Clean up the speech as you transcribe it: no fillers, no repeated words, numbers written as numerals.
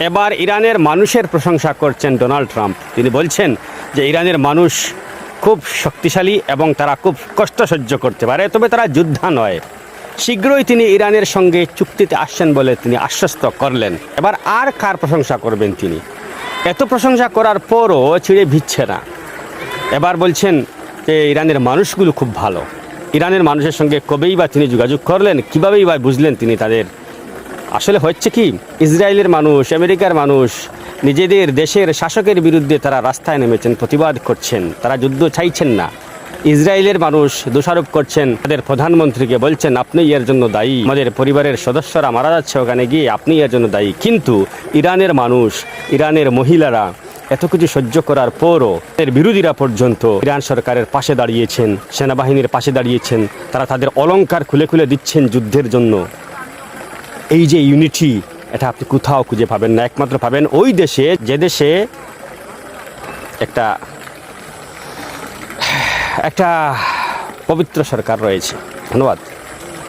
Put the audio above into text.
এবার ইরানের মানুষের প্রশংসা করছেন ডোনাল্ড ট্রাম্প। তিনি বলছেন যে ইরানের মানুষ খুব শক্তিশালী এবং তারা খুব কষ্ট সহ্য করতে পারে, তবে তারা যোদ্ধা নয়। শীঘ্রই তিনি ইরানের সঙ্গে চুক্তিতে আসছেন বলে তিনি আশ্বস্ত করলেন। এবার আর কার প্রশংসা করবেন তিনি? এত প্রশংসা করার পরও ছিঁড়ে ভিচ্ছে না। এবার বলছেন যে ইরানের মানুষগুলো খুব ভালো। ইরানের মানুষের সঙ্গে কবেই বা তিনি যোগাযোগ করলেন, কীভাবেই বা বুঝলেন তিনি তাদের? আসলে হচ্ছে কি, ইসরায়েলের মানুষ, আমেরিকার মানুষ নিজেদের দেশের শাসকের বিরুদ্ধে তারা রাস্তায় নেমেছেন, প্রতিবাদ করছেন, তারা যুদ্ধ চাইছেন না। ইসরায়েলের মানুষ দোষারোপ করছেন তাদের প্রধানমন্ত্রীকে, বলছেন আপনি এর জন্য দায়ী, আমাদের পরিবারের সদস্যরা মারা যাচ্ছে ওখানে গিয়ে, আপনি এর জন্য দায়ী। কিন্তু ইরানের মানুষ, ইরানের মহিলারা এত কিছু সহ্য করার পরও এর বিরোধীরা পর্যন্ত ইরান সরকারের পাশে দাঁড়িয়েছেন, সেনাবাহিনীর পাশে দাঁড়িয়েছেন, তারা তাদের অলংকার খুলে খুলে দিচ্ছেন যুদ্ধের জন্য। এই যে ইউনিটি, এটা আপনি কোথাও খুঁজে পাবেন না। একমাত্র পাবেন ওই দেশে, যে দেশে একটা পবিত্র সরকার রয়েছে। ধন্যবাদ।